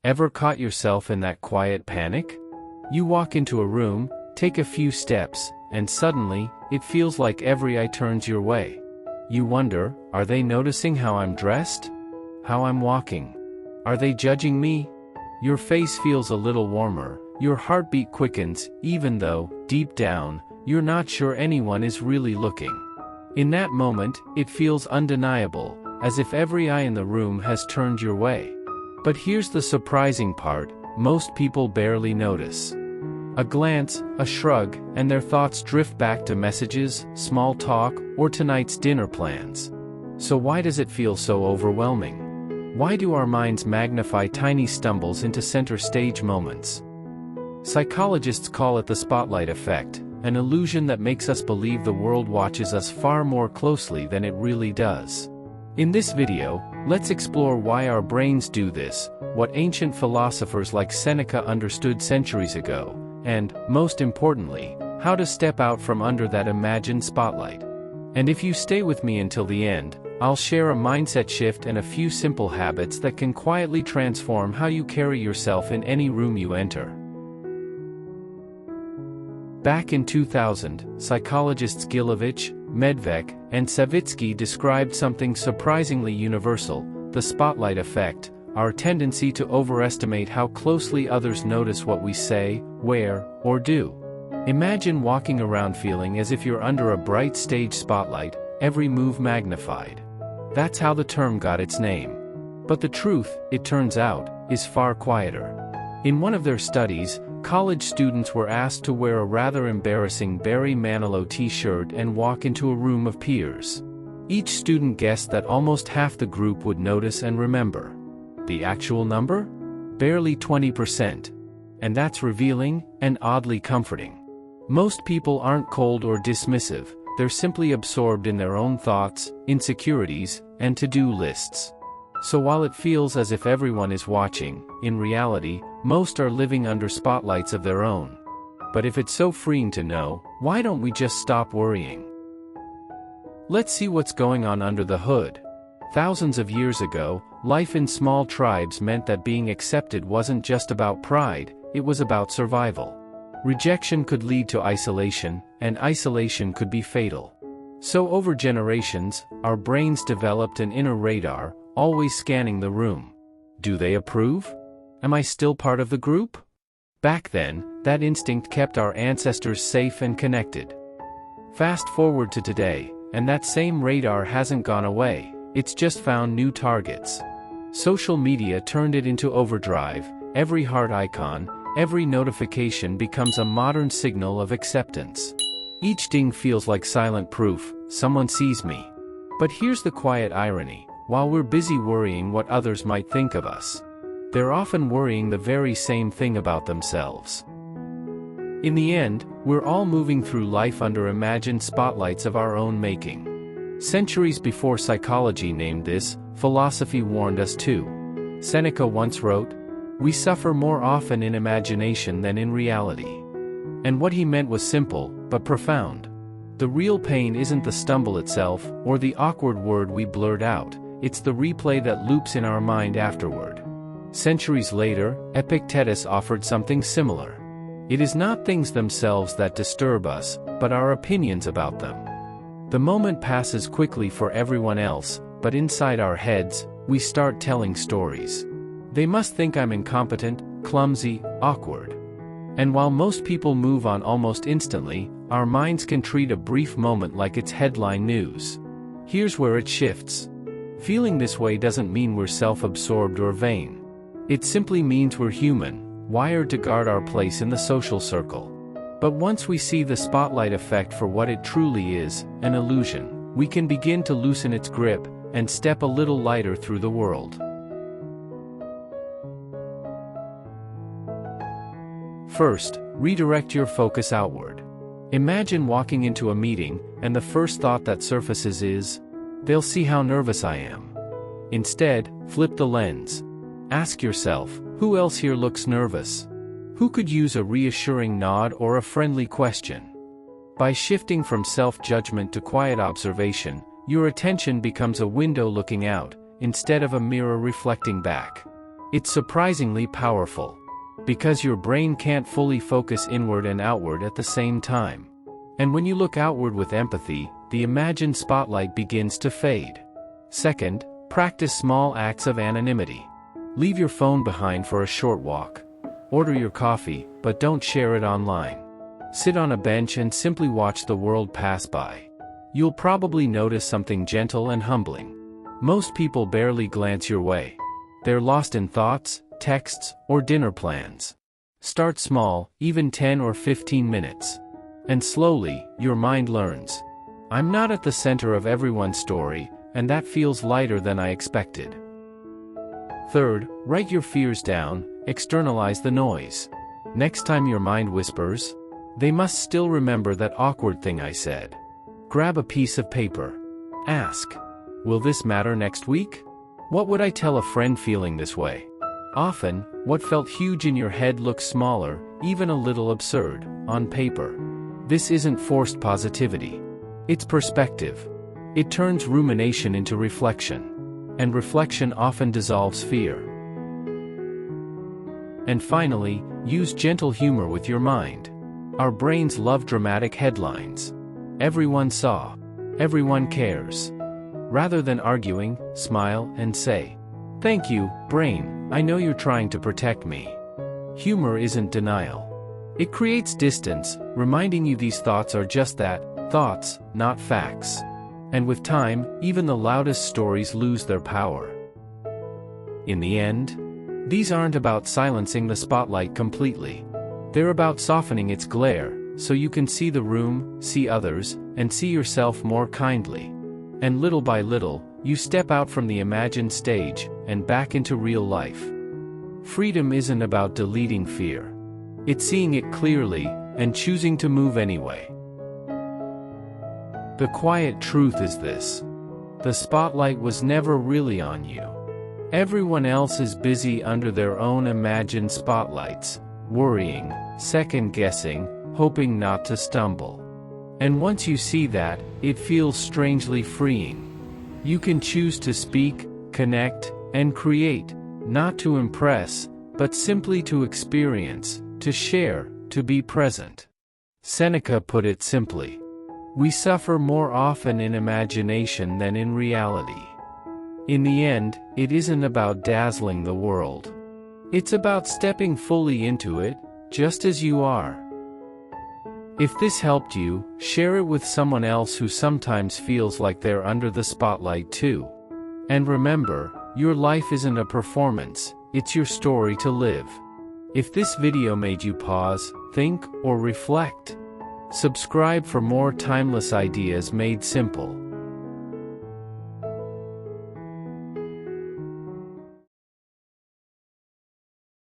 Ever caught yourself in that quiet panic? You walk into a room, take a few steps, and suddenly, it feels like every eye turns your way. You wonder, are they noticing how I'm dressed? How I'm walking? Are they judging me? Your face feels a little warmer, your heartbeat quickens, even though, deep down, you're not sure anyone is really looking. In that moment, it feels undeniable, as if every eye in the room has turned your way. But here's the surprising part, most people barely notice. A glance, a shrug, and their thoughts drift back to messages, small talk, or tonight's dinner plans. So why does it feel so overwhelming? Why do our minds magnify tiny stumbles into center stage moments? Psychologists call it the spotlight effect, an illusion that makes us believe the world watches us far more closely than it really does. In this video, let's explore why our brains do this, what ancient philosophers like Seneca understood centuries ago, and, most importantly, how to step out from under that imagined spotlight. And if you stay with me until the end, I'll share a mindset shift and a few simple habits that can quietly transform how you carry yourself in any room you enter. Back in 2000, psychologists Gilovich, Medvec, and Savitsky described something surprisingly universal: the spotlight effect, our tendency to overestimate how closely others notice what we say, wear, or do. Imagine walking around feeling as if you're under a bright stage spotlight, every move magnified. That's how the term got its name. But the truth, it turns out, is far quieter. In one of their studies, college students were asked to wear a rather embarrassing Barry Manilow t-shirt and walk into a room of peers. Each student guessed that almost half the group would notice and remember. The actual number? Barely 20%. And that's revealing, and oddly comforting. Most people aren't cold or dismissive, they're simply absorbed in their own thoughts, insecurities, and to-do lists. So while it feels as if everyone is watching, in reality, most are living under spotlights of their own. But if it's so freeing to know, why don't we just stop worrying? Let's see what's going on under the hood. Thousands of years ago, life in small tribes meant that being accepted wasn't just about pride, it was about survival. Rejection could lead to isolation, and isolation could be fatal. So over generations, our brains developed an inner radar, always scanning the room. Do they approve? Am I still part of the group? Back then, that instinct kept our ancestors safe and connected. Fast forward to today, and that same radar hasn't gone away, it's just found new targets. Social media turned it into overdrive, every heart icon, every notification becomes a modern signal of acceptance. Each ding feels like silent proof, someone sees me. But here's the quiet irony, while we're busy worrying what others might think of us, they're often worrying the very same thing about themselves. In the end, we're all moving through life under imagined spotlights of our own making. Centuries before psychology named this, philosophy warned us too. Seneca once wrote, "We suffer more often in imagination than in reality." And what he meant was simple, but profound. The real pain isn't the stumble itself, or the awkward word we blurt out, it's the replay that loops in our mind afterward. Centuries later, Epictetus offered something similar. It is not things themselves that disturb us, but our opinions about them. The moment passes quickly for everyone else, but inside our heads, we start telling stories. They must think I'm incompetent, clumsy, awkward. And while most people move on almost instantly, our minds can treat a brief moment like it's headline news. Here's where it shifts. Feeling this way doesn't mean we're self-absorbed or vain. It simply means we're human, wired to guard our place in the social circle. But once we see the spotlight effect for what it truly is, an illusion, we can begin to loosen its grip and step a little lighter through the world. First, redirect your focus outward. Imagine walking into a meeting, and the first thought that surfaces is, "They'll see how nervous I am." Instead, flip the lens. Ask yourself, who else here looks nervous? Who could use a reassuring nod or a friendly question? By shifting from self-judgment to quiet observation, your attention becomes a window looking out, instead of a mirror reflecting back. It's surprisingly powerful. Because your brain can't fully focus inward and outward at the same time. And when you look outward with empathy, the imagined spotlight begins to fade. Second, practice small acts of anonymity. Leave your phone behind for a short walk. Order your coffee, but don't share it online. Sit on a bench and simply watch the world pass by. You'll probably notice something gentle and humbling. Most people barely glance your way. They're lost in thoughts, texts, or dinner plans. Start small, even 10 or 15 minutes. And slowly, your mind learns. I'm not at the center of everyone's story, and that feels lighter than I expected. Third, write your fears down, externalize the noise. Next time your mind whispers, "They must still remember that awkward thing I said." Grab a piece of paper. Ask, "Will this matter next week? What would I tell a friend feeling this way?" Often, what felt huge in your head looks smaller, even a little absurd, on paper. This isn't forced positivity. It's perspective. It turns rumination into reflection. And reflection often dissolves fear. And finally, use gentle humor with your mind. Our brains love dramatic headlines. Everyone saw. Everyone cares. Rather than arguing, smile and say, "Thank you, brain, I know you're trying to protect me." Humor isn't denial. It creates distance, reminding you these thoughts are just that, thoughts, not facts. And with time, even the loudest stories lose their power. In the end, these aren't about silencing the spotlight completely. They're about softening its glare, so you can see the room, see others, and see yourself more kindly. And little by little, you step out from the imagined stage, and back into real life. Freedom isn't about deleting fear. It's seeing it clearly, and choosing to move anyway. The quiet truth is this. The spotlight was never really on you. Everyone else is busy under their own imagined spotlights, worrying, second-guessing, hoping not to stumble. And once you see that, it feels strangely freeing. You can choose to speak, connect, and create, not to impress, but simply to experience, to share, to be present. Seneca put it simply. We suffer more often in imagination than in reality. In the end, it isn't about dazzling the world. It's about stepping fully into it, just as you are. If this helped you, share it with someone else who sometimes feels like they're under the spotlight too. And remember, your life isn't a performance, it's your story to live. If this video made you pause, think, or reflect, subscribe for more timeless ideas made simple.